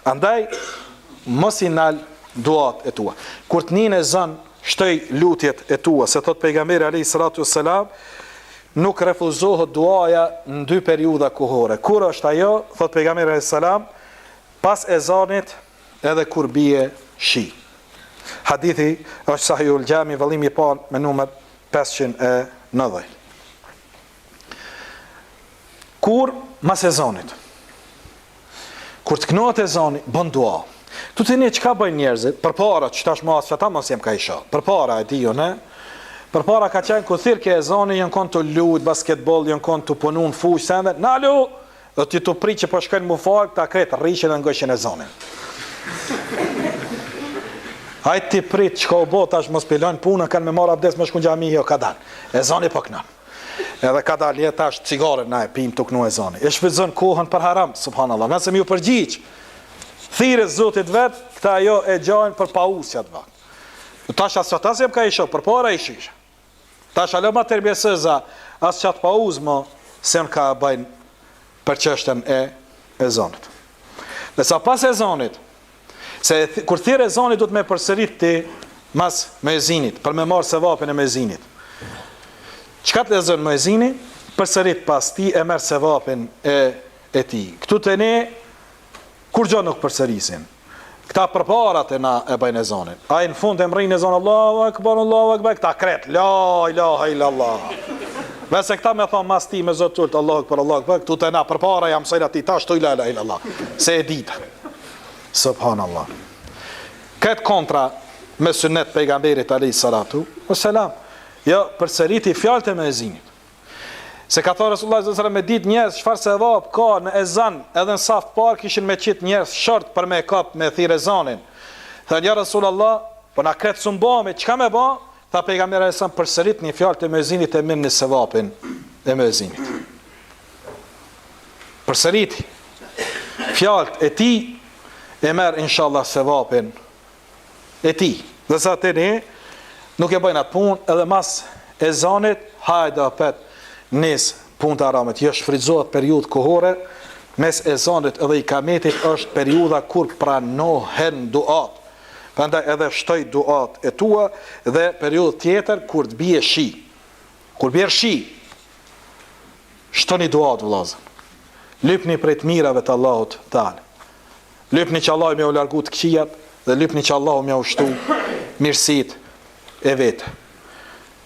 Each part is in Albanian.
Andaj, mos i nal duat e tua. Kur të njën e zën, shtoj lutjet e tua, se thot pejgamberi alayhi salatu wassalam, nuk refuzohet duaja në 2 periudha kohore. Kur është ajo, thot pejgamberi alayhi salam, pas ezanit edhe kur bie shi. Hadithi është Sahihul Jami, vëllimi i parë me numër 590. Kur mas ezanit, kur të knohet ezani, bën dua. Tu të një çka bëjnë njerëzit, përpara që tash mos ata mos jem ka isha. Përpara e diu, ne? Përpara ka qenë kur thirr ke ezani, janë kon të lut basketboll, janë kon të punu në fushë sende. Nalu, do ti të prit që po shkojnë mu fal, ta kret rrishin dhe ngoshin ezanin. Hajt ti prit çka u bë tash mos pelon puna, kanë me marr abdes më shkon xhami jo ka dal. Ezani po knan. Edhe ka dal tash cigare na e pim tok no ezani. E shfrytëzon kohën për haram, subhanallahu. Nëse më u përgjigj thirrë zotit vet, këta ajo e gjajnë për pausjat vet. Tash as ata se ka isha, përpara ishish. Tash alo ma terbjesëza, as çat pauz më se në ka bëjnë për çështën e ezanit. Dhe sa pas ezanit, se kur thirr ezanit do të me përsërit ti mas muezinit, për me marrë sevapin e muezinit. Çka të lezon muezini, përsërit pas ti e merr sevapin e ti. Këtu të ne kur gjë nuk përsërisin. Këta përparat e na e bëjnë ezanin. Ai në fund e mrin ezan Allahu akbar, këta kret la ilaha illallah. Nëse këta me thon mas ti me zot tult Allahu akbar, këtu te na përpara jam mësojnë ati tash tu la ilaha illallah. Se e dita. Subhanallah. Këtë kontra me sunnet pejgamberit alayhi salatu wassalam. Jo, përsëriti fjalët e muezinit. Se ka thënë Resulullah sallallahu alaihi wasallam me ditë njerëz çfarë sevap ka në ezan, edhe në saf parë kishin me qit njerëz short për me kap me thirr ezanin. Tha ja Resulullah, po na kret sumbami, çka më bë? Tha pejgamberi sallallahu alaihi wasallam përsërit një fjalë të muezinit e mirë në sevapin e muezinit. Përsëriti fjalët e tij e merr inshallah sevapin e tij. Dhe sa të ne nuk e bëjnë atë punë edhe mas ezanit hajde apet nes punë të haramit, jo shfrytëzohet periudhë kohore, mes ezanit edhe ikametit është periudha kur pranohen duat. Prandaj edhe shtoj duat e tua dhe periudhë tjetër kur të bie shi. Kur bie shi, shtoni duat vëllazër. Lypni prej të mirave të Allahut Teala. Lypni që Allahu më u largu të këqijat dhe lypni që Allahu më u shtu mirësitë e vetë.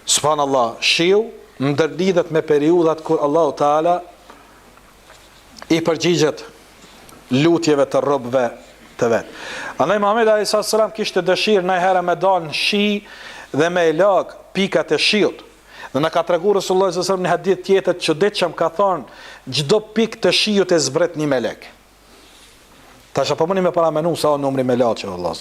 Subhanallah, shiu ndërlidhet me periudhat kur Allahu Teala i përgjigjet lutjeve të robëve të vet. Andaj Muhamedi alayhi salam kishte dëshirë ndonjëherë me dal në shi dhe me lag pikat e shiut. Dhe na ka treguar Resulullah sallallahu alaihi wasallam në hadith tjetër çuditshëm ka thonë çdo pikë të shiut e zbret një melek. Tash apo mundi me paramenu sa o numri melaqe vëllaz.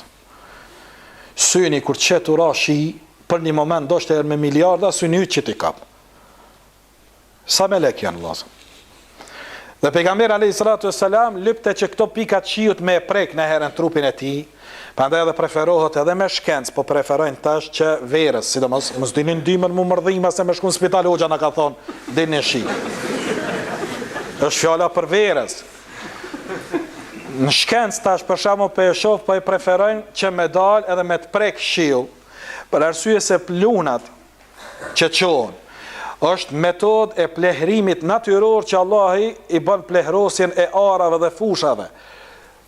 Syni kur çet ura shi për një moment do shte me miliarda syni yt që ti kap. Sa melek janë vëllazë. Dhe pejgamberi alayhi salatu wassalam lypte që këto pikat shiut me prek në herën trupin e tij. Prandaj edhe preferohet edhe me shkencë, po preferojnë tash që verës, sidomos mos dinin ndymën mu mërdhima se me shku në spital hoxha na ka thonë dini shi. Është fjala për verës. Në shkencë tash për shkakun po e shoh, po e preferojnë që me dal edhe me të prek shiu, për arsye se plunat që çohen është metodë e plehrimit natyror që Allahi i bën plehrosjen e arave dhe fushave.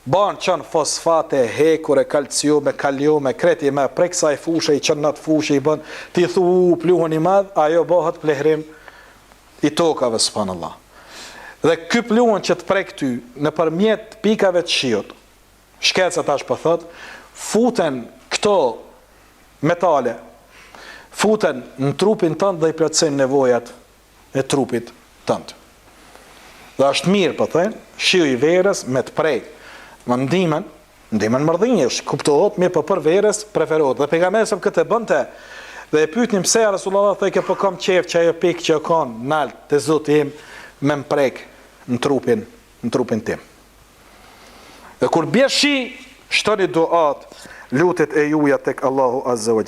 Ban qënë fosfate, hekure, kalciume, kaliume, kreti me prek sa i fushë, i qënë natë fushë, i bën, ti thu pluhën i madhë, ajo bëhet plehrim i tokave, subhanallah. Dhe ky pluhën që të prek ty, në përmjet pikave të shiut, shkeca tash për thot, futen këto metale, futen në trupin tënd dhe i plotësojnë nevojat e trupit tënd. Dhe është mirë, po thënë, shiu i verës me të prej. Më ndihmën mardhinje, kuptohet mirë, po për verës preferohet. Dhe pejgamberi sa këtë bënte dhe e pyetnim pse Resulullah thoi po kam qejf që ajo pikë që kanë nalt te Zoti im me mprek në trupin tim. Dhe kur bie shi, shtoni duat, lutet e juaja tek Allahu Azza wa Jalla.